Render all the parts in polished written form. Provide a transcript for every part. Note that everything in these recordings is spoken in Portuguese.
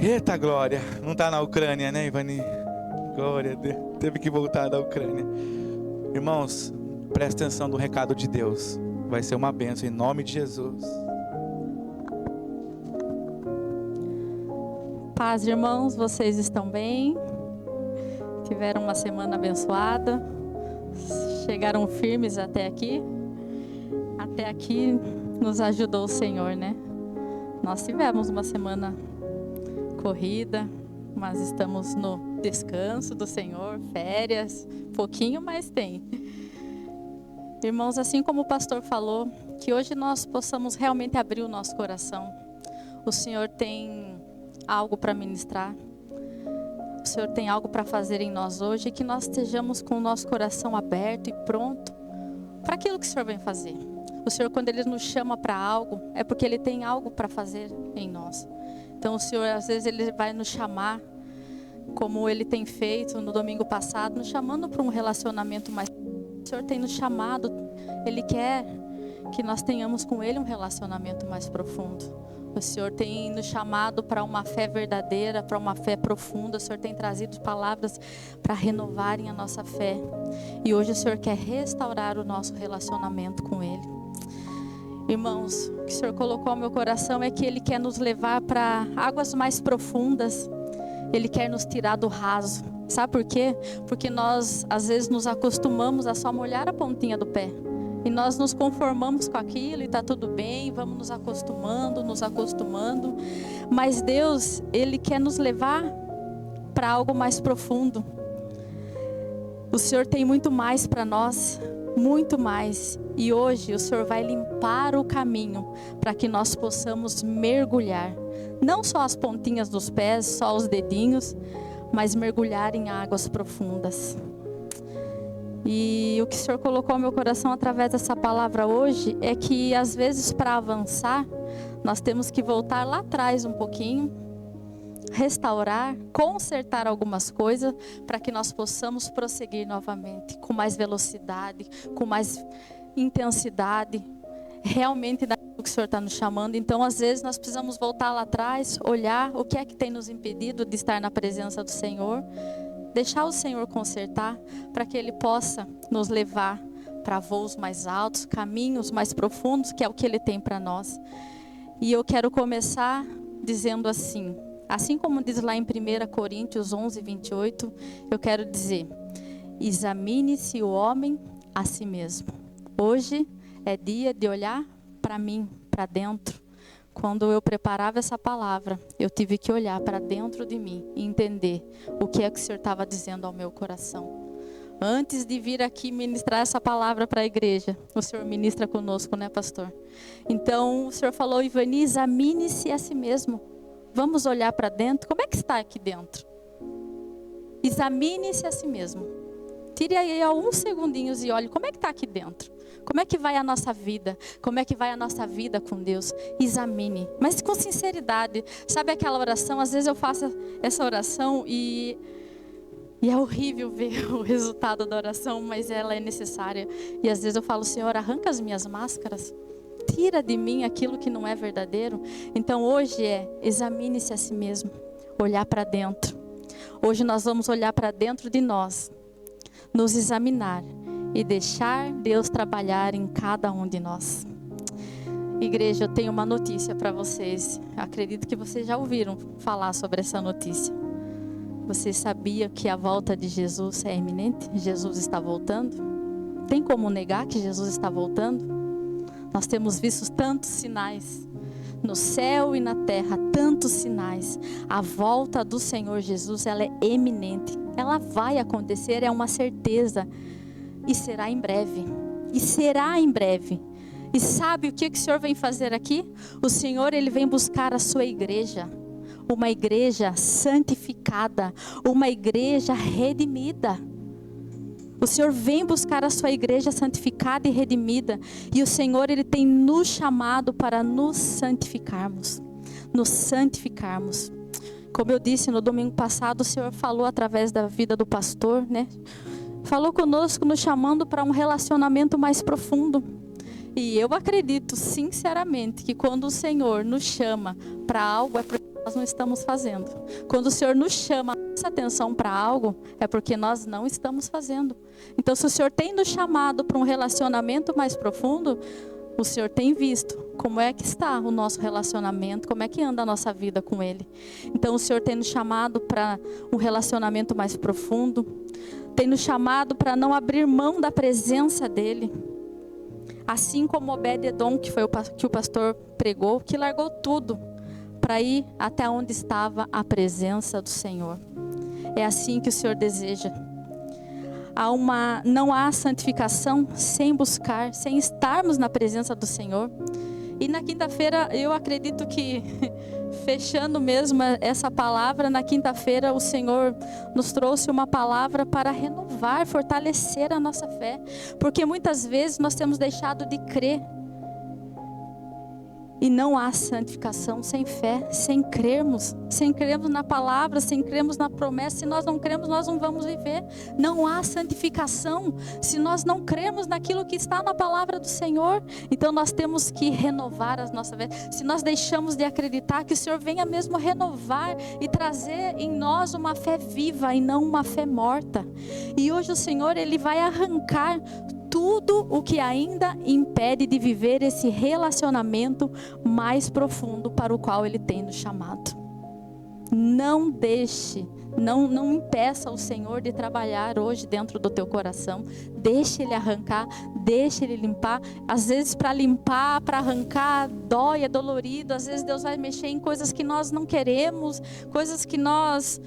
Eita glória, não está na Ucrânia, né, Ivani? Glória a Deus, teve que voltar da Ucrânia. Irmãos, presta atenção no recado de Deus, vai ser uma bênção em nome de Jesus. Paz, irmãos, vocês estão bem? Tiveram uma semana abençoada? Chegaram firmes até aqui? Até aqui nos ajudou o Senhor, né? Nós tivemos uma semana corrida, mas estamos no descanso do Senhor, férias, pouquinho, mas tem. Irmãos, assim como o pastor falou, que hoje nós possamos realmente abrir o nosso coração. O Senhor tem algo para ministrar. O Senhor tem algo para fazer em nós hoje, e que nós estejamos com o nosso coração aberto e pronto para aquilo que o Senhor vem fazer. O Senhor, quando Ele nos chama para algo, é porque Ele tem algo para fazer em nós. Então o Senhor, às vezes, Ele vai nos chamar, como Ele tem feito no domingo passado, nos chamando para um relacionamento mais... O Senhor tem nos chamado, Ele quer que nós tenhamos com Ele um relacionamento mais profundo. O Senhor tem nos chamado para uma fé verdadeira, para uma fé profunda. O Senhor tem trazido palavras para renovarem a nossa fé. E hoje o Senhor quer restaurar o nosso relacionamento com Ele. Irmãos, o que o Senhor colocou ao meu coração é que Ele quer nos levar para águas mais profundas. Ele quer nos tirar do raso. Sabe por quê? Porque nós, às vezes, nos acostumamos a só molhar a pontinha do pé. E nós nos conformamos com aquilo e está tudo bem, vamos nos acostumando. Mas Deus, Ele quer nos levar para algo mais profundo. O Senhor tem muito mais para nós, muito mais. E hoje o Senhor vai limpar o caminho para que nós possamos mergulhar. Não só as pontinhas dos pés, só os dedinhos, mas mergulhar em águas profundas. E o que o Senhor colocou ao meu coração através dessa palavra hoje é que às vezes para avançar, nós temos que voltar lá atrás um pouquinho, restaurar, consertar algumas coisas para que nós possamos prosseguir novamente, com mais velocidade, com mais intensidade, realmente daquilo que o Senhor está nos chamando. Então às vezes nós precisamos voltar lá atrás, olhar o que é que tem nos impedido de estar na presença do Senhor, deixar o Senhor consertar, para que Ele possa nos levar para voos mais altos, caminhos mais profundos, que é o que Ele tem para nós. E eu quero começar dizendo assim como diz lá em 1 Coríntios 11, 28, eu quero dizer: examine-se o homem a si mesmo. Hoje é dia de olhar para mim, para dentro. Quando eu preparava essa palavra, eu tive que olhar para dentro de mim e entender o que é que o Senhor estava dizendo ao meu coração. Antes de vir aqui ministrar essa palavra para a igreja, o Senhor ministra conosco, né, pastor? Então, o Senhor falou: Ivani, examine-se a si mesmo. Vamos olhar para dentro. Como é que está aqui dentro? Examine-se a si mesmo. Tire aí alguns segundinhos e olhe como é que está aqui dentro. Como é que vai a nossa vida? Como é que vai a nossa vida com Deus? Examine, mas com sinceridade. Sabe aquela oração? Às vezes eu faço essa oração e é horrível ver o resultado da oração, mas ela é necessária. E às vezes eu falo: Senhor, arranca as minhas máscaras. Tira de mim aquilo que não é verdadeiro. Então hoje examine-se a si mesmo. Olhar para dentro. Hoje nós vamos olhar para dentro de nós. Nos examinar. E deixar Deus trabalhar em cada um de nós. Igreja, eu tenho uma notícia para vocês. Acredito que vocês já ouviram falar sobre essa notícia. Vocês sabiam que a volta de Jesus é iminente? Jesus está voltando? Tem como negar que Jesus está voltando? Nós temos visto tantos sinais. No céu e na terra, tantos sinais. A volta do Senhor Jesus, ela é iminente. Ela vai acontecer, é uma certeza. E será em breve. E será em breve. E sabe o que o Senhor vem fazer aqui? O Senhor, Ele vem buscar a sua igreja. Uma igreja santificada. Uma igreja redimida. O Senhor vem buscar a sua igreja santificada e redimida. E o Senhor, Ele tem nos chamado para nos santificarmos. Nos santificarmos. Como eu disse no domingo passado, o Senhor falou através da vida do pastor, né? Falou conosco, nos chamando para um relacionamento mais profundo. E eu acredito sinceramente que quando o Senhor nos chama para algo, é porque nós não estamos fazendo. Quando o Senhor nos chama a nossa atenção para algo, é porque nós não estamos fazendo. Então, se o Senhor tem nos chamado para um relacionamento mais profundo, o Senhor tem visto como é que está o nosso relacionamento, como é que anda a nossa vida com Ele. Então, o Senhor tem nos chamado para um relacionamento mais profundo, tem nos chamado para não abrir mão da presença dEle. Assim como Obed-Edom, que foi que o pastor pregou, que largou tudo para ir até onde estava a presença do Senhor. É assim que o Senhor deseja. Não há santificação sem buscar, sem estarmos na presença do Senhor. E na quinta-feira, eu acredito que, fechando mesmo essa palavra, na quinta-feira o Senhor nos trouxe uma palavra para renovar, fortalecer a nossa fé. Porque muitas vezes nós temos deixado de crer. E não há santificação sem fé, sem crermos na palavra, sem crermos na promessa. Se nós não cremos, nós não vamos viver. Não há santificação se nós não cremos naquilo que está na palavra do Senhor. Então nós temos que renovar a nossa fé. Se nós deixamos de acreditar, que o Senhor venha mesmo renovar e trazer em nós uma fé viva e não uma fé morta. E hoje o Senhor, Ele vai arrancar tudo o que ainda impede de viver esse relacionamento mais profundo para o qual Ele tem nos chamado. Não deixe, não impeça o Senhor de trabalhar hoje dentro do teu coração. Deixe Ele arrancar, deixe Ele limpar. Às vezes para limpar, para arrancar, dói, é dolorido. Às vezes Deus vai mexer em coisas que nós não queremos, coisas que nós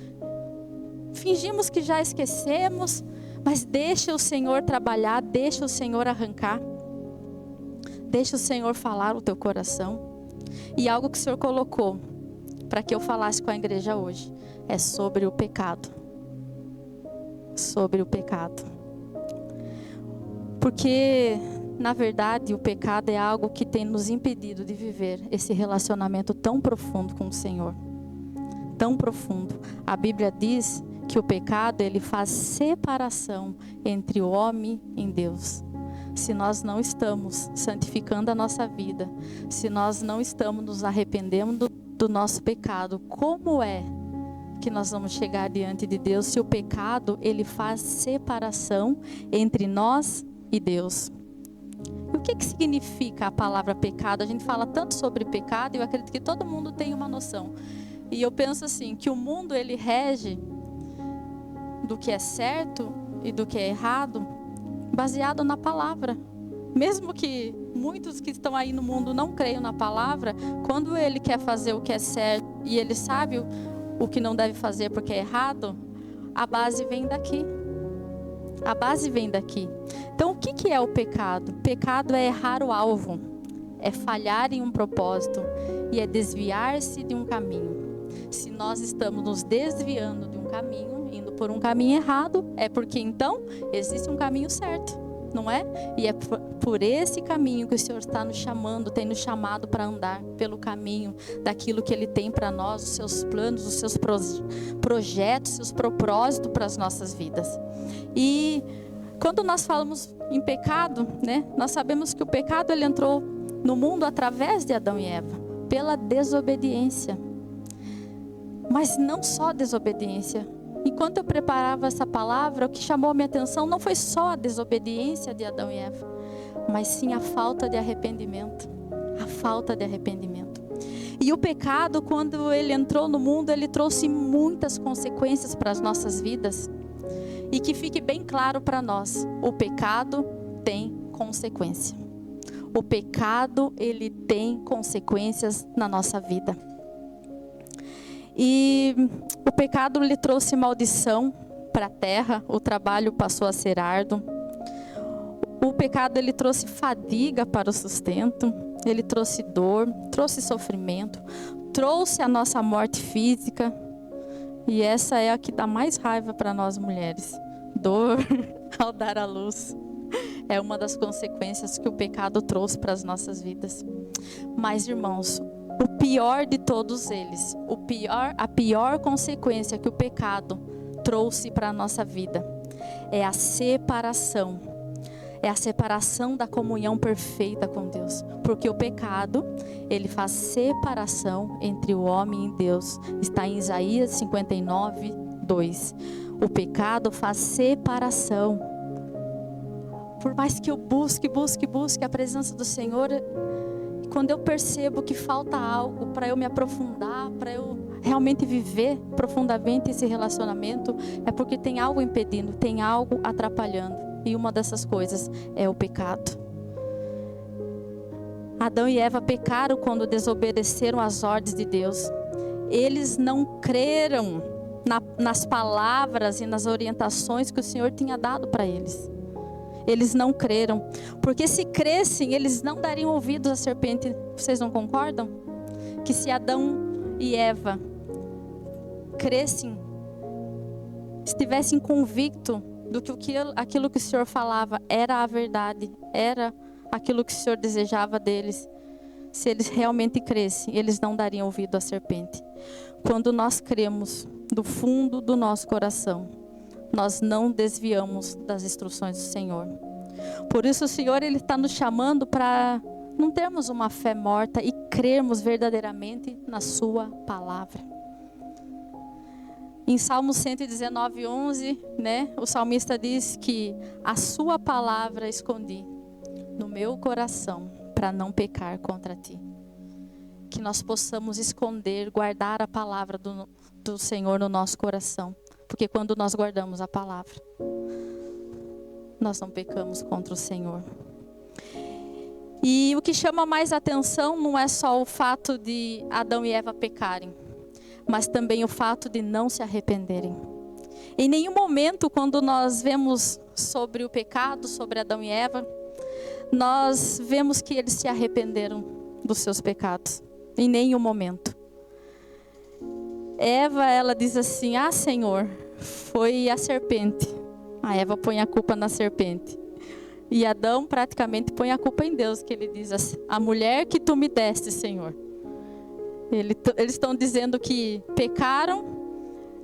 fingimos que já esquecemos. Mas deixa o Senhor trabalhar, deixa o Senhor arrancar. Deixa o Senhor falar o teu coração. E algo que o Senhor colocou para que eu falasse com a igreja hoje é sobre o pecado. Sobre o pecado. Porque, na verdade, o pecado é algo que tem nos impedido de viver esse relacionamento tão profundo com o Senhor. Tão profundo. A Bíblia diz que o pecado, ele faz separação entre o homem e Deus. Se nós não estamos santificando a nossa vida, se nós não estamos nos arrependendo do nosso pecado, como é que nós vamos chegar diante de Deus se o pecado, ele faz separação entre nós e Deus? E o que significa a palavra pecado? A gente fala tanto sobre pecado e eu acredito que todo mundo tem uma noção. E eu penso assim, que o mundo, ele rege do que é certo e do que é errado, baseado na palavra. Mesmo que muitos que estão aí no mundo não creiam na palavra, quando ele quer fazer o que é certo e ele sabe o que não deve fazer porque é errado, a base vem daqui. A base vem daqui. Então, o que é o pecado? Pecado é errar o alvo, é falhar em um propósito e é desviar-se de um caminho. Se nós estamos nos desviando de um caminho, indo por um caminho errado, é porque então existe um caminho certo, não é? E é por esse caminho que o Senhor está nos chamando, tem nos chamado para andar pelo caminho daquilo que Ele tem para nós, os seus planos, os seus projetos, os seus propósitos para as nossas vidas. E quando nós falamos em pecado, né, nós sabemos que o pecado, ele entrou no mundo através de Adão e Eva, pela desobediência. Mas não só desobediência. Enquanto eu preparava essa palavra, o que chamou a minha atenção não foi só a desobediência de Adão e Eva, mas sim a falta de arrependimento. A falta de arrependimento. E o pecado, quando ele entrou no mundo, ele trouxe muitas consequências para as nossas vidas. E que fique bem claro para nós, o pecado tem consequência. O pecado, ele tem consequências na nossa vida. E o pecado lhe trouxe maldição para a terra, o trabalho passou a ser árduo. O pecado, ele trouxe fadiga para o sustento, ele trouxe dor, trouxe sofrimento, trouxe a nossa morte física. E essa é a que dá mais raiva para nós mulheres. Dor ao dar à luz. É uma das consequências que o pecado trouxe para as nossas vidas. Mas, irmãos, o pior de todos eles, a pior consequência que o pecado trouxe para a nossa vida é a separação É a separação da comunhão perfeita com Deus. Porque o pecado, ele faz separação entre o homem e Deus. Está em Isaías 59, 2. O pecado faz separação. Por mais que eu busque a presença do Senhor, quando eu percebo que falta algo para eu me aprofundar, para eu realmente viver profundamente esse relacionamento, é porque tem algo impedindo, tem algo atrapalhando. E uma dessas coisas é o pecado. Adão e Eva pecaram quando desobedeceram às ordens de Deus. Eles não creram nas palavras e nas orientações que o Senhor tinha dado para eles. Eles não creram, porque se crescem, eles não dariam ouvidos à serpente. Vocês não concordam? Que se Adão e Eva crescem, estivessem convictos do que aquilo que o Senhor falava era a verdade, era aquilo que o Senhor desejava deles, se eles realmente crescem, eles não dariam ouvido à serpente. Quando nós cremos do fundo do nosso coração, nós não desviamos das instruções do Senhor. Por isso o Senhor, Ele está nos chamando para não termos uma fé morta e crermos verdadeiramente na sua palavra. Em Salmo 119, 11, o salmista diz que a sua palavra escondi no meu coração para não pecar contra ti. Que nós possamos esconder, guardar a palavra do Senhor no nosso coração. Porque quando nós guardamos a palavra, nós não pecamos contra o Senhor. E o que chama mais atenção não é só o fato de Adão e Eva pecarem, mas também o fato de não se arrependerem. Em nenhum momento, quando nós vemos sobre o pecado, sobre Adão e Eva, nós vemos que eles se arrependeram dos seus pecados. Em nenhum momento. Eva, ela diz assim: Senhor, foi a serpente. A Eva põe a culpa na serpente. E Adão praticamente põe a culpa em Deus, que ele diz assim: a mulher que tu me deste, Senhor. Eles estão dizendo que pecaram.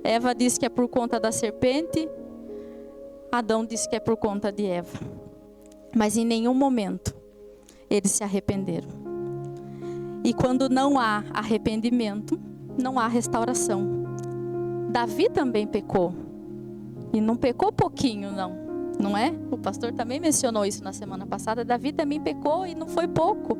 Eva diz que é por conta da serpente. Adão diz que é por conta de Eva. Mas em nenhum momento eles se arrependeram. E quando não há arrependimento, não há restauração. Davi também pecou. E não pecou pouquinho, não é? O pastor também mencionou isso na semana passada. Davi também pecou e não foi pouco.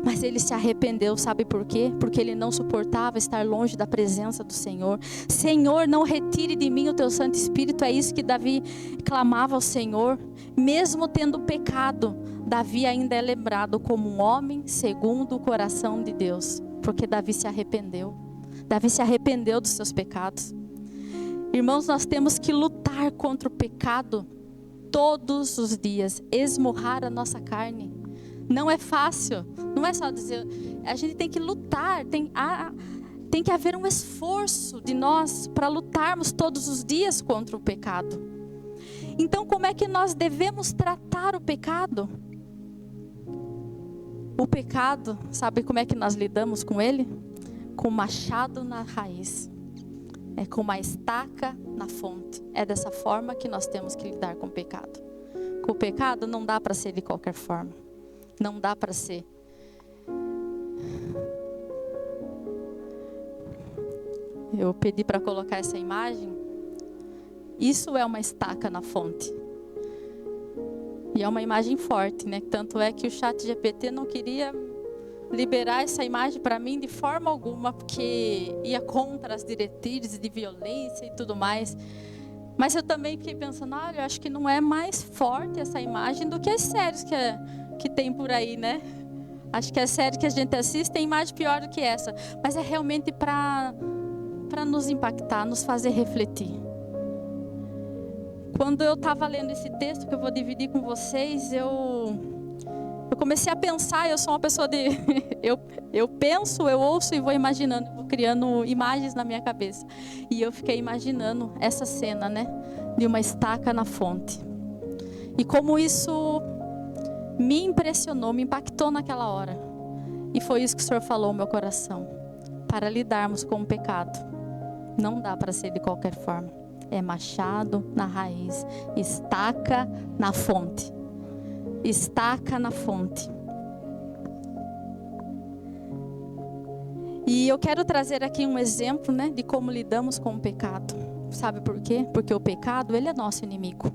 Mas ele se arrependeu, sabe por quê? Porque ele não suportava estar longe da presença do Senhor. Senhor, não retire de mim o teu Santo Espírito. É isso que Davi clamava ao Senhor. Mesmo tendo pecado, Davi ainda é lembrado como um homem segundo o coração de Deus. Porque Davi se arrependeu. Davi se arrependeu dos seus pecados. Irmãos, nós temos que lutar contra o pecado todos os dias, esmurrar a nossa carne. Não é fácil, não é só dizer, a gente tem que lutar, tem que haver um esforço de nós para lutarmos todos os dias contra o pecado. Então, como é que nós devemos tratar o pecado? O pecado, sabe como é que nós lidamos com ele? Com o machado na raiz. É com uma estaca na fonte. É dessa forma que nós temos que lidar com o pecado. Com o pecado não dá para ser de qualquer forma. Não dá para ser. Eu pedi para colocar essa imagem. Isso é uma estaca na fonte. E é uma imagem forte, né? Tanto é que o ChatGPT não queria liberar essa imagem para mim de forma alguma, porque ia contra as diretrizes de violência e tudo mais. Mas eu também fiquei pensando, eu acho que não é mais forte essa imagem do que as séries que tem por aí, né? Acho que as séries que a gente assiste tem imagem pior do que essa. Mas é realmente para nos impactar, nos fazer refletir. Quando eu estava lendo esse texto que eu vou dividir com vocês, eu comecei a pensar. Eu sou uma pessoa de... eu penso, eu ouço e vou imaginando, vou criando imagens na minha cabeça. E eu fiquei imaginando essa cena, né? De uma estaca na fonte. E como isso me impressionou, me impactou naquela hora. E foi isso que o Senhor falou no meu coração. Para lidarmos com o pecado, não dá para ser de qualquer forma. É machado na raiz, estaca na fonte. estaca na fonte. E eu quero trazer aqui um exemplo, né, de como lidamos com o pecado. Sabe por quê? Porque o pecado, ele é nosso inimigo.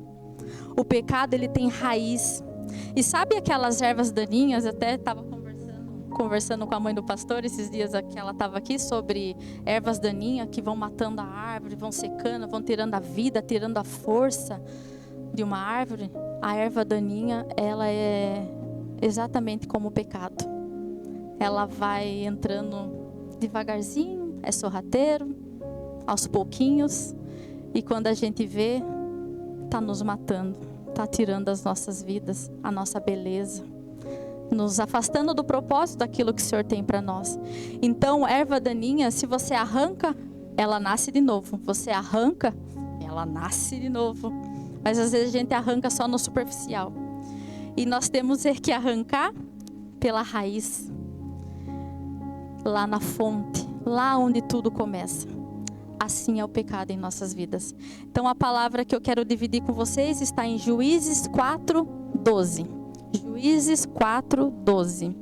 O pecado, ele tem raiz. E sabe aquelas ervas daninhas? Até estava conversando com a mãe do pastor esses dias que ela estava aqui sobre ervas daninhas que vão matando a árvore, vão secando, vão tirando a vida, tirando a força de uma árvore. A erva daninha, ela é exatamente como o pecado. Ela vai entrando devagarzinho, é sorrateiro, aos pouquinhos, e quando a gente vê, está nos matando, está tirando as nossas vidas, a nossa beleza, nos afastando do propósito daquilo que o Senhor tem para nós. Então, erva daninha, se você arranca, ela nasce de novo. Você arranca, ela nasce de novo. Mas às vezes a gente arranca só no superficial. E nós temos que arrancar pela raiz, lá na fonte, lá onde tudo começa. Assim é o pecado em nossas vidas. Então a palavra que eu quero dividir com vocês está em Juízes 4:12. Juízes 4:12.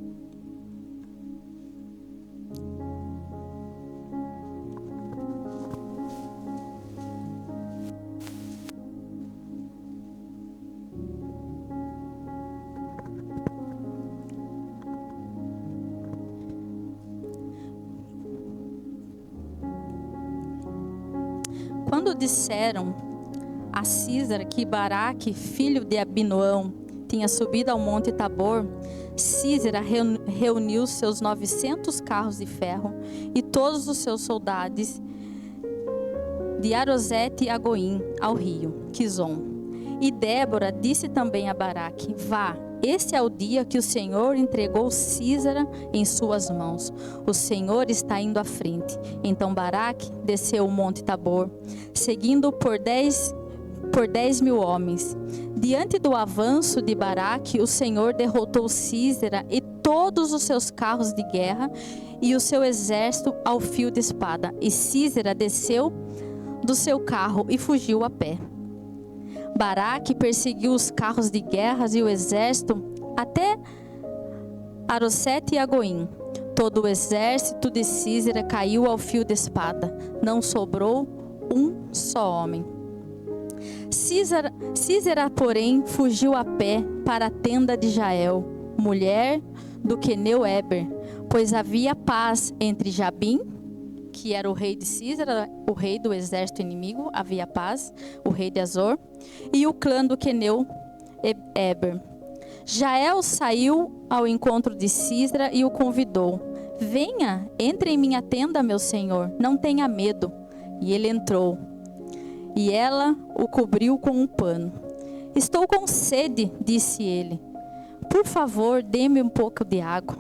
Quando disseram a Císara que Baraque, filho de Abinoão, tinha subido ao monte Tabor, Císara reuniu seus 900 carros de ferro e todos os seus soldados de Arosete e Agoim ao rio Quizon. E Débora disse também a Baraque: vá, esse é o dia que o Senhor entregou Císara em suas mãos. O Senhor está indo à frente. Então Baraque desceu o monte Tabor, seguindo por 10.000 homens. Diante do avanço de Baraque, o Senhor derrotou Císara e todos os seus carros de guerra e o seu exército ao fio de espada. E Císara desceu do seu carro e fugiu a pé. Baraque perseguiu os carros de guerra e o exército até Arosete e Agoim. Todo o exército de Císara caiu ao fio de espada. Não sobrou um só homem. Císara, porém, fugiu a pé para a tenda de Jael, mulher do queneu Eber, pois havia paz entre Jabim, que era o rei de Císara, o rei do exército inimigo, havia paz, o rei de Azor, e o clã do queneu Eber. Jael saiu ao encontro de Císara e o convidou: venha, entre em minha tenda, meu senhor, não tenha medo. E ele entrou, e ela o cobriu com um pano. Estou com sede, disse ele. Por favor, dê-me um pouco de água.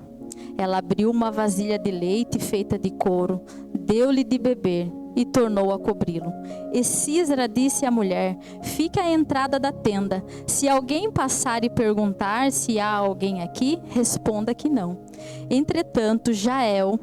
Ela abriu uma vasilha de leite feita de couro, deu-lhe de beber e tornou a cobri-lo. E Císara disse à mulher: fique à entrada da tenda. Se alguém passar e perguntar se há alguém aqui, responda que não. Entretanto, Jael,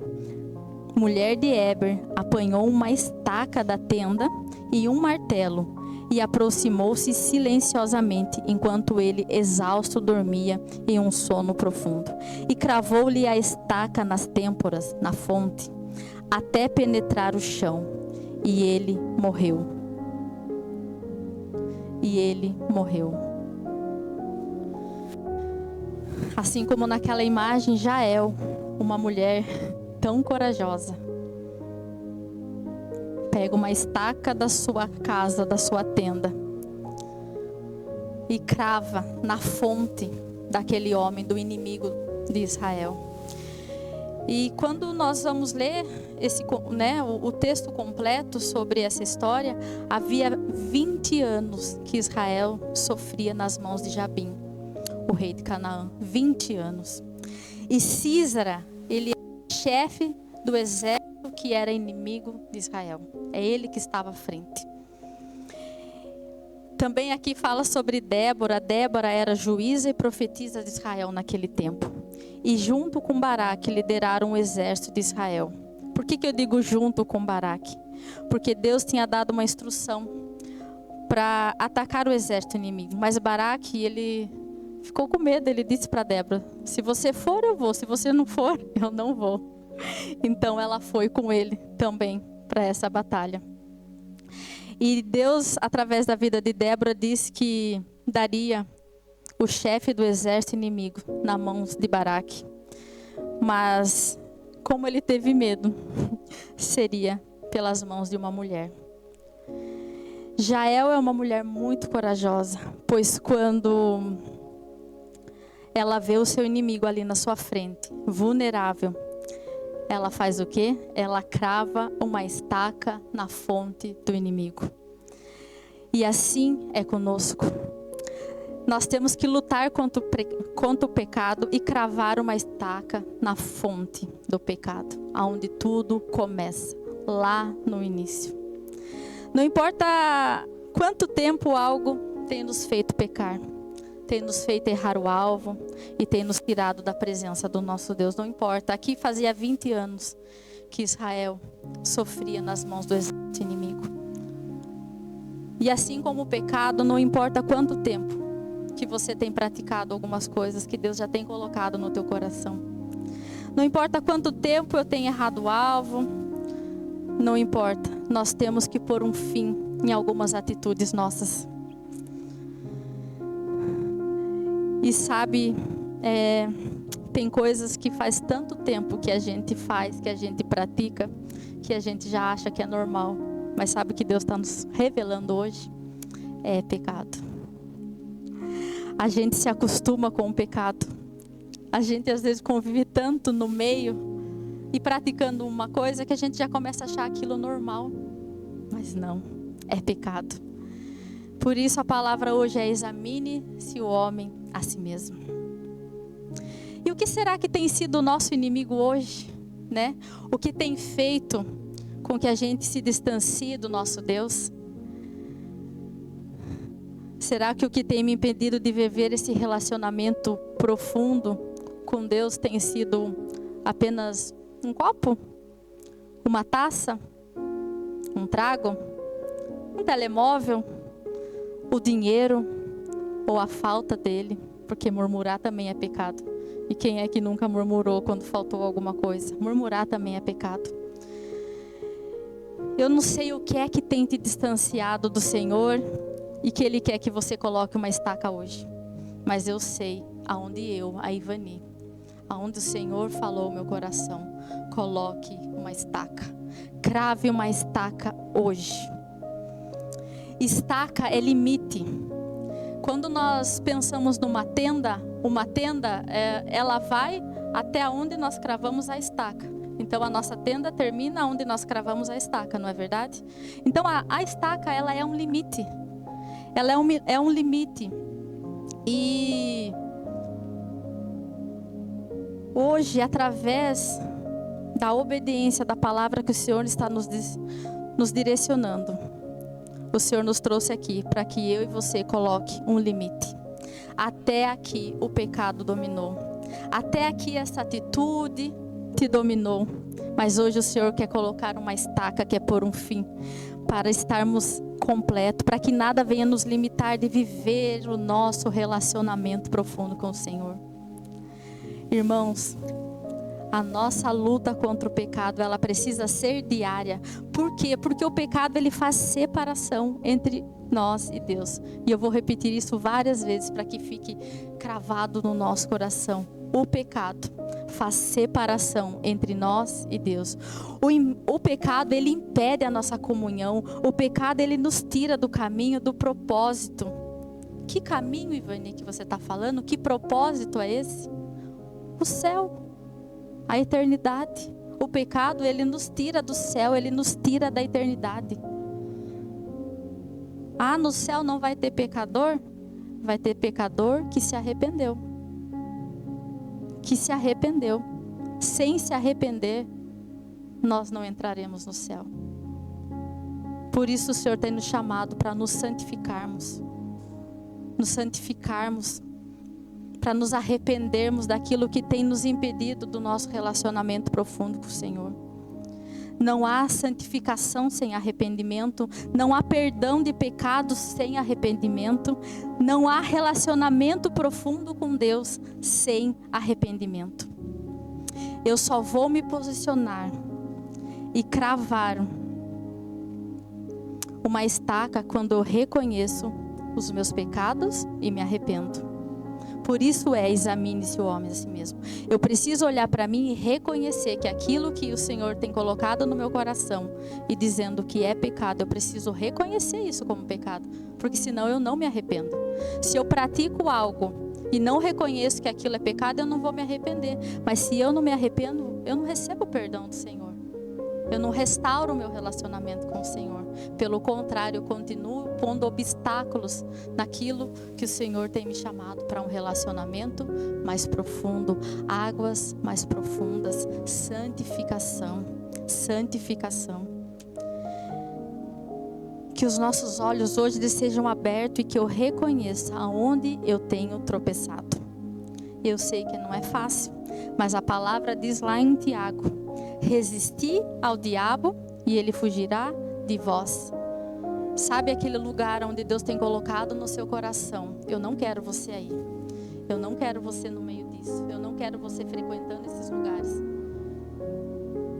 mulher de Eber, apanhou uma estaca da tenda e um martelo e aproximou-se silenciosamente, enquanto ele, exausto, dormia em um sono profundo. E cravou-lhe a estaca nas têmporas, na fonte, até penetrar o chão. E ele morreu. E ele morreu. Assim como naquela imagem, Jael, uma mulher tão corajosa, pega uma estaca da sua casa, da sua tenda, e crava na fonte daquele homem, do inimigo de Israel. E quando nós vamos ler o texto completo sobre essa história, havia 20 anos que Israel sofria nas mãos de Jabim, o rei de Canaã. 20 anos. E Císara, ele é chefe do exército que era inimigo de Israel. É ele que estava à frente. Também aqui fala sobre Débora. Débora era juíza e profetisa de Israel naquele tempo. E junto com Baraque lideraram o exército de Israel. Por que eu digo junto com Baraque? Porque Deus tinha dado uma instrução para atacar o exército inimigo. Mas Baraque, ele ficou com medo. Ele disse para Débora: se você for, eu vou. Se você não for, eu não vou. Então ela foi com ele também para essa batalha. E Deus, através da vida de Débora, disse que daria o chefe do exército inimigo nas mãos de Baraque. Mas, como ele teve medo, seria pelas mãos de uma mulher. Jael é uma mulher muito corajosa, pois quando ela vê o seu inimigo ali na sua frente, vulnerável, ela faz o quê? Ela crava uma estaca na fonte do inimigo. E assim é conosco. Nós temos que lutar contra o pecado e cravar uma estaca na fonte do pecado, aonde tudo começa, lá no início. Não importa quanto tempo algo tem nos feito pecar, tem nos feito errar o alvo e tem nos tirado da presença do nosso Deus, não importa. Aqui fazia 20 anos que Israel sofria nas mãos do exército inimigo. E assim como o pecado, não importa quanto tempo que você tem praticado algumas coisas que Deus já tem colocado no teu coração. Não importa quanto tempo eu tenho errado o alvo, não importa. Nós temos que pôr um fim em algumas atitudes nossas. E sabe, tem coisas que faz tanto tempo que a gente faz, que a gente pratica, que a gente já acha que é normal. Mas sabe o que Deus está nos revelando hoje? É pecado. A gente se acostuma com o pecado. A gente às vezes convive tanto no meio e praticando uma coisa que a gente já começa a achar aquilo normal. Mas não, é pecado. Por isso a palavra hoje é: examine-se o homem a si mesmo. E o que será que tem sido o nosso inimigo hoje, né? O que tem feito com que a gente se distancie do nosso Deus? Será que o que tem me impedido de viver esse relacionamento profundo com Deus tem sido apenas um copo? Uma taça? Um trago? Um telemóvel? O dinheiro? Ou a falta dele? Porque murmurar também é pecado. E quem é que nunca murmurou quando faltou alguma coisa? Murmurar também é pecado. Eu não sei o que é que tem te distanciado do Senhor e que Ele quer que você coloque uma estaca hoje. Mas eu sei aonde a Ivani, aonde o Senhor falou ao meu coração: coloque uma estaca. Crave uma estaca hoje. Estaca é limite. Quando nós pensamos numa tenda, ela vai até onde nós cravamos a estaca. Então a nossa tenda termina onde nós cravamos a estaca, não é verdade? Então a estaca, ela é um limite. Ela é um limite. E hoje, através da obediência da palavra que o Senhor está nos direcionando, o Senhor nos trouxe aqui para que eu e você coloque um limite. Até aqui o pecado dominou. Até aqui essa atitude te dominou. Mas hoje o Senhor quer colocar uma estaca, quer pôr um fim, para estarmos completos, para que nada venha nos limitar de viver o nosso relacionamento profundo com o Senhor. Irmãos, a nossa luta contra o pecado, ela precisa ser diária. Por quê? Porque o pecado, ele faz separação entre nós e Deus. E eu vou repetir isso várias vezes para que fique cravado no nosso coração. O pecado faz separação entre nós e Deus. O pecado, ele impede a nossa comunhão. O pecado, ele nos tira do caminho, do propósito. Que caminho, Ivani, que você está falando? Que propósito é esse? O céu, a eternidade. O pecado, ele nos tira do céu, ele nos tira da eternidade. Ah, no céu não vai ter pecador? Vai ter pecador que se arrependeu. Que se arrependeu. Sem se arrepender, nós não entraremos no céu. Por isso o Senhor tem nos chamado para nos santificarmos. Nos santificarmos, para nos arrependermos daquilo que tem nos impedido do nosso relacionamento profundo com o Senhor. Não há santificação sem arrependimento. Não há perdão de pecados sem arrependimento. Não há relacionamento profundo com Deus sem arrependimento. Eu só vou me posicionar e cravar uma estaca quando eu reconheço os meus pecados e me arrependo. Por isso examine-se o homem a si mesmo. Eu preciso olhar para mim e reconhecer que aquilo que o Senhor tem colocado no meu coração e dizendo que é pecado, eu preciso reconhecer isso como pecado, porque senão eu não me arrependo. Se eu pratico algo e não reconheço que aquilo é pecado, eu não vou me arrepender. Mas se eu não me arrependo, eu não recebo o perdão do Senhor. Eu não restauro o meu relacionamento com o Senhor. Pelo contrário, eu continuo pondo obstáculos naquilo que o Senhor tem me chamado para um relacionamento mais profundo, águas mais profundas, santificação, santificação. Que os nossos olhos hoje sejam abertos e que eu reconheça aonde eu tenho tropeçado. Eu sei que não é fácil, mas a palavra diz lá em Tiago: resisti ao diabo e ele fugirá de vós. Sabe aquele lugar onde Deus tem colocado no seu coração? Eu não quero você aí. Eu não quero você no meio disso. Eu não quero você frequentando esses lugares.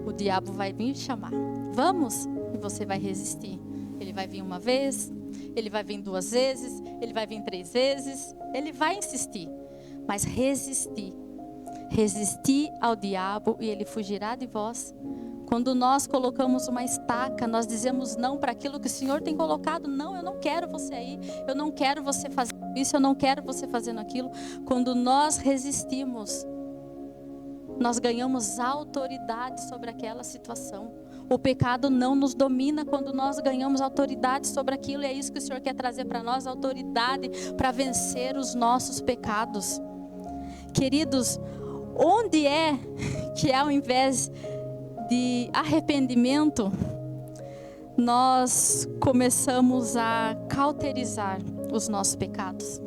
O diabo vai vir te chamar. Vamos? E você vai resistir. Ele vai vir uma vez, ele vai vir 2 vezes, ele vai vir 3 vezes. Ele vai insistir. Mas resistir. Resistir ao diabo e ele fugirá de vós. Quando nós colocamos uma estaca, nós dizemos não para aquilo que o Senhor tem colocado. Não, eu não quero você aí. Eu não quero você fazendo isso. Eu não quero você fazendo aquilo. Quando nós resistimos, nós ganhamos autoridade sobre aquela situação. O pecado não nos domina quando nós ganhamos autoridade sobre aquilo. E é isso que o Senhor quer trazer para nós, autoridade para vencer os nossos pecados. Queridos, onde é que ao invés de arrependimento, nós começamos a cauterizar os nossos pecados?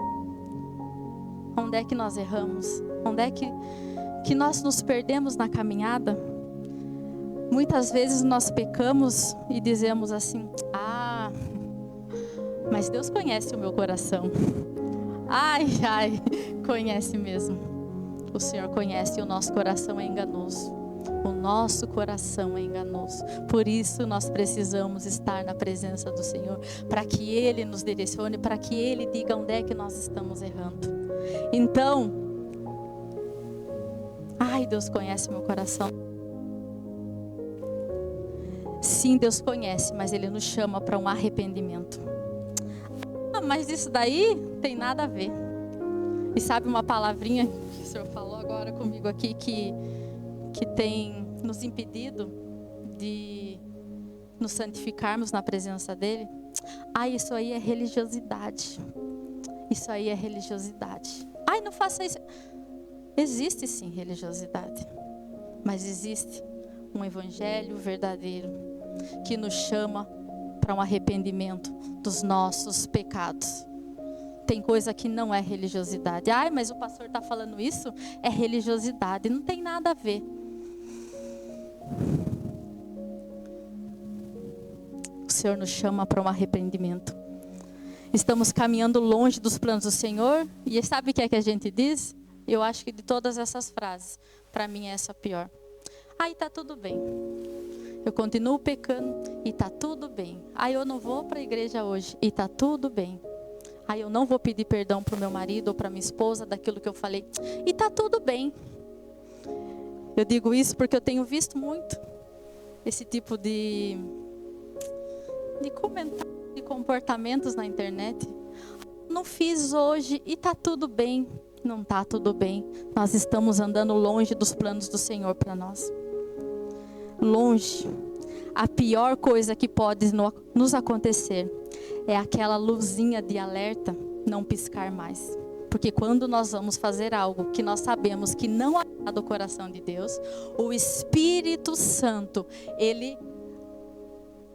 Onde é que nós erramos? Onde é que nós nos perdemos na caminhada? Muitas vezes nós pecamos e dizemos assim: ah, mas Deus conhece o meu coração. Ai, conhece mesmo. O Senhor conhece e o nosso coração é enganoso. O nosso coração é enganoso. Por isso nós precisamos estar na presença do Senhor, para que Ele nos direcione, para que Ele diga onde é que nós estamos errando. Então, Deus conhece meu coração. Sim, Deus conhece, mas Ele nos chama para um arrependimento. Mas isso daí tem nada a ver. E sabe uma palavrinha que o Senhor falou agora comigo aqui, que tem nos impedido de nos santificarmos na presença dEle? Isso aí é religiosidade. Isso aí é religiosidade. Não faça isso. Existe sim religiosidade, mas existe um evangelho verdadeiro que nos chama para um arrependimento dos nossos pecados. Tem coisa que não é religiosidade. Mas o pastor está falando isso, é religiosidade. Não tem nada a ver. O Senhor nos chama para um arrependimento. Estamos caminhando longe dos planos do Senhor. E sabe o que é que a gente diz? Eu acho que de todas essas frases, para mim essa é a pior. Está tudo bem. Eu continuo pecando e está tudo bem. Eu não vou para a igreja hoje e está tudo bem. Eu não vou pedir perdão para o meu marido ou para minha esposa daquilo que eu falei. E está tudo bem. Eu digo isso porque eu tenho visto muito esse tipo de comentários, de comportamentos na internet. Não fiz hoje e está tudo bem. Não está tudo bem. Nós estamos andando longe dos planos do Senhor para nós. Longe. A pior coisa que pode nos acontecer é aquela luzinha de alerta não piscar mais. Porque quando nós vamos fazer algo que nós sabemos que não agrada o coração de Deus, o Espírito Santo, ele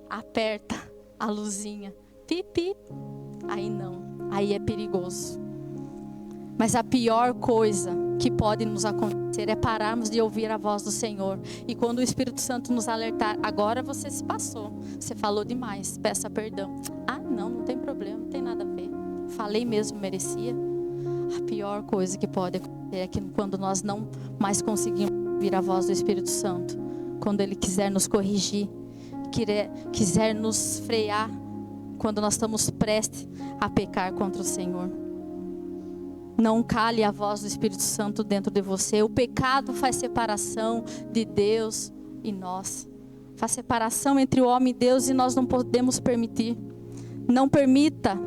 aperta a luzinha. Pipi. Aí não. Aí é perigoso. Mas a pior coisa que pode nos acontecer é pararmos de ouvir a voz do Senhor. E quando o Espírito Santo nos alertar, agora você se passou, você falou demais, peça perdão. Ah, não tem problema, não tem nada a ver. Falei mesmo, merecia. A pior coisa que pode acontecer é que quando nós não mais conseguimos ouvir a voz do Espírito Santo, quando Ele quiser nos corrigir, quiser nos frear, quando nós estamos prestes a pecar contra o Senhor. Não cale a voz do Espírito Santo dentro de você. O pecado faz separação de Deus e nós. Faz separação entre o homem e Deus e nós não podemos permitir. Não permita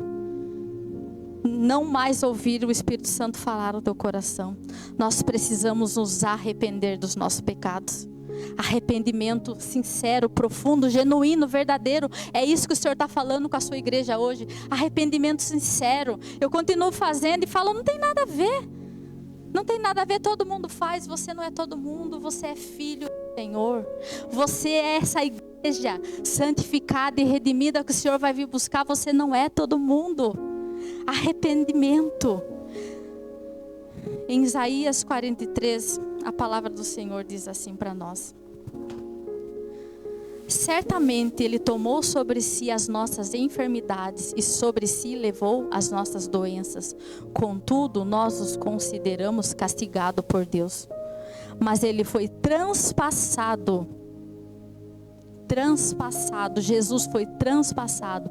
não mais ouvir o Espírito Santo falar no teu coração. Nós precisamos nos arrepender dos nossos pecados. Arrependimento sincero, profundo, genuíno, verdadeiro. É isso que o Senhor está falando com a sua igreja hoje. Arrependimento sincero. Eu continuo fazendo e falo, não tem nada a ver. Não tem nada a ver, todo mundo faz. Você não é todo mundo, você é filho do Senhor. Você é essa igreja santificada e redimida que o Senhor vai vir buscar. Você não é todo mundo. Arrependimento. Em Isaías 43, a palavra do Senhor diz assim para nós: certamente Ele tomou sobre si as nossas enfermidades e sobre si levou as nossas doenças. Contudo, nós os consideramos castigado por Deus. Mas Ele foi transpassado. Jesus foi transpassado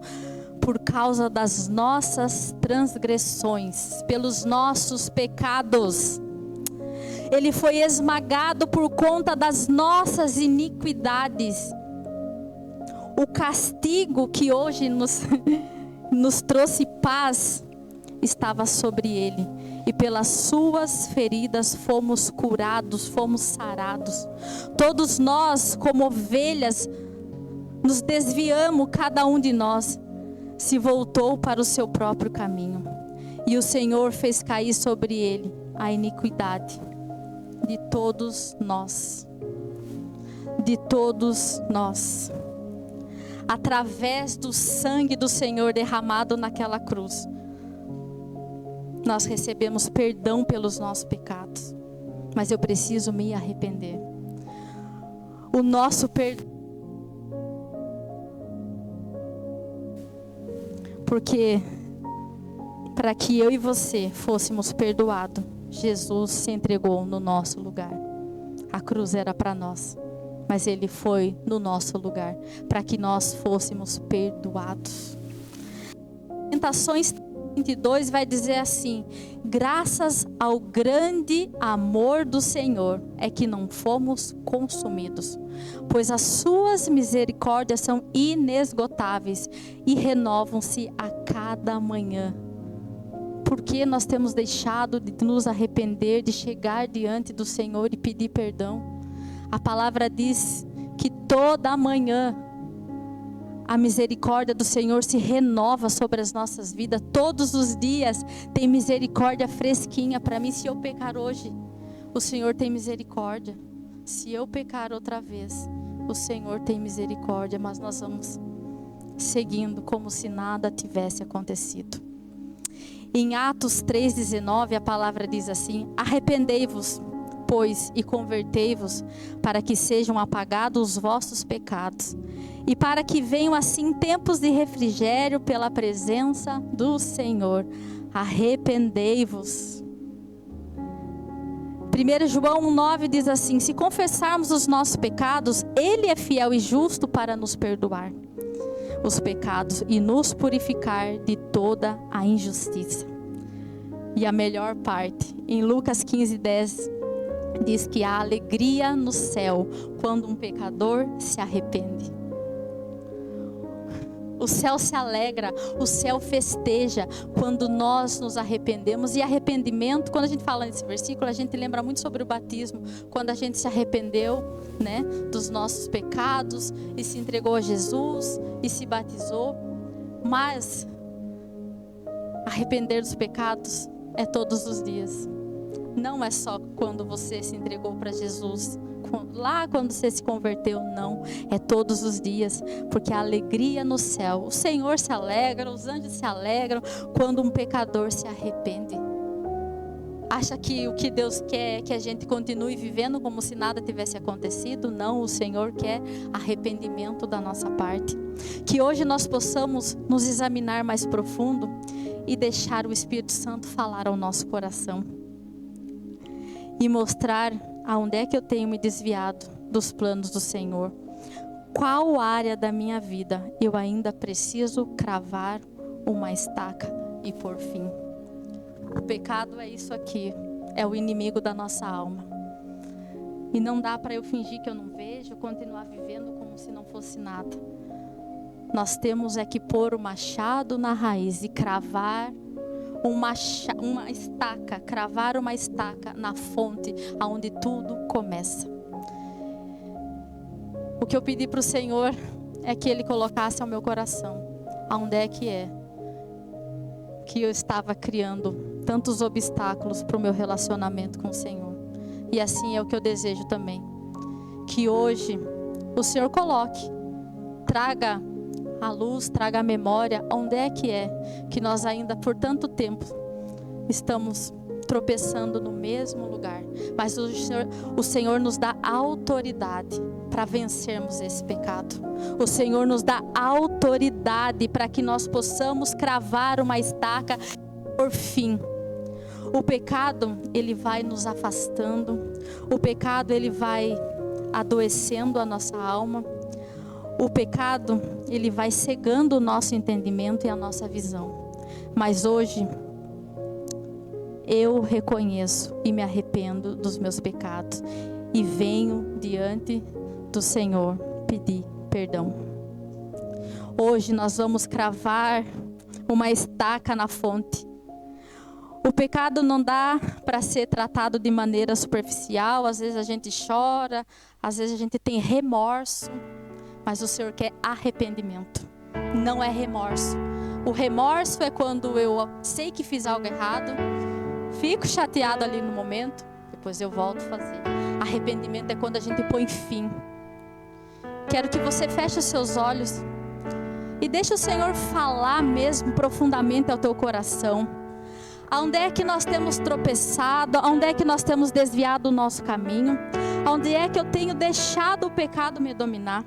por causa das nossas transgressões, pelos nossos pecados. Ele foi esmagado por conta das nossas iniquidades. O castigo que hoje nos trouxe paz estava sobre ele. E pelas suas feridas fomos curados, fomos sarados. Todos nós, como ovelhas, nos desviamos, cada um de nós se voltou para o seu próprio caminho. E o Senhor fez cair sobre ele a iniquidade de todos nós. De todos nós. Através do sangue do Senhor derramado naquela cruz, nós recebemos perdão pelos nossos pecados. Mas eu preciso me arrepender. O nosso perdão. Porque para que eu e você fôssemos perdoados, Jesus se entregou no nosso lugar. A cruz era para nós, mas Ele foi no nosso lugar, para que nós fôssemos perdoados. Lamentações 22 vai dizer assim: graças ao grande amor do Senhor é que não fomos consumidos, pois as suas misericórdias são inesgotáveis e renovam-se a cada manhã. Porque nós temos deixado de nos arrepender, de chegar diante do Senhor e pedir perdão. A palavra diz que toda manhã a misericórdia do Senhor se renova sobre as nossas vidas. Todos os dias tem misericórdia fresquinha para mim. Se eu pecar hoje, o Senhor tem misericórdia. Se eu pecar outra vez, o Senhor tem misericórdia. Mas nós vamos seguindo como se nada tivesse acontecido. Em Atos 3,19 a palavra diz assim: arrependei-vos, pois, e convertei-vos, para que sejam apagados os vossos pecados, e para que venham assim tempos de refrigério pela presença do Senhor. Arrependei-vos. 1 João 1,9 diz assim: se confessarmos os nossos pecados, Ele é fiel e justo para nos perdoar os pecados e nos purificar de toda a injustiça. E a melhor parte, em Lucas 15:10, diz que há alegria no céu quando um pecador se arrepende. O céu se alegra, o céu festeja quando nós nos arrependemos. E arrependimento, quando a gente fala nesse versículo, a gente lembra muito sobre o batismo. Quando a gente se arrependeu, né, dos nossos pecados e se entregou a Jesus e se batizou. Mas arrepender dos pecados é todos os dias. Não é só quando você se entregou para Jesus, lá quando você se converteu, não. É todos os dias, porque a alegria no céu. O Senhor se alegra, os anjos se alegram quando um pecador se arrepende. Acha que o que Deus quer é que a gente continue vivendo como se nada tivesse acontecido? Não, o Senhor quer arrependimento da nossa parte. Que hoje nós possamos nos examinar mais profundo e deixar o Espírito Santo falar ao nosso coração. E mostrar aonde é que eu tenho me desviado dos planos do Senhor. Qual área da minha vida eu ainda preciso cravar uma estaca e pôr fim? O pecado é isso aqui, é o inimigo da nossa alma. E não dá para eu fingir que eu não vejo, continuar vivendo como se não fosse nada. Nós temos é que pôr o machado na raiz e cravar uma estaca, cravar uma estaca na fonte aonde tudo começa. O que eu pedi para o Senhor é que Ele colocasse ao meu coração aonde é que eu estava criando tantos obstáculos para o meu relacionamento com o Senhor. E assim é o que eu desejo também. Que hoje o Senhor coloque, traga a luz, traga a memória, onde é que nós ainda por tanto tempo estamos tropeçando no mesmo lugar. Mas o Senhor nos dá autoridade para vencermos esse pecado. O Senhor nos dá autoridade para que nós possamos cravar uma estaca por fim. O pecado, ele vai nos afastando. O pecado, ele vai adoecendo a nossa alma. O pecado, ele vai cegando o nosso entendimento e a nossa visão. Mas hoje, eu reconheço e me arrependo dos meus pecados. E venho diante do Senhor pedir perdão. Hoje nós vamos cravar uma estaca na fonte. O pecado não dá para ser tratado de maneira superficial. Às vezes a gente chora, às vezes a gente tem remorso. Mas o Senhor quer arrependimento, não é remorso. O remorso é quando eu sei que fiz algo errado, fico chateado ali no momento, depois eu volto a fazer. Arrependimento é quando a gente põe fim. Quero que você feche os seus olhos e deixe o Senhor falar mesmo profundamente ao teu coração. Aonde é que nós temos tropeçado? Aonde é que nós temos desviado o nosso caminho? Aonde é que eu tenho deixado o pecado me dominar?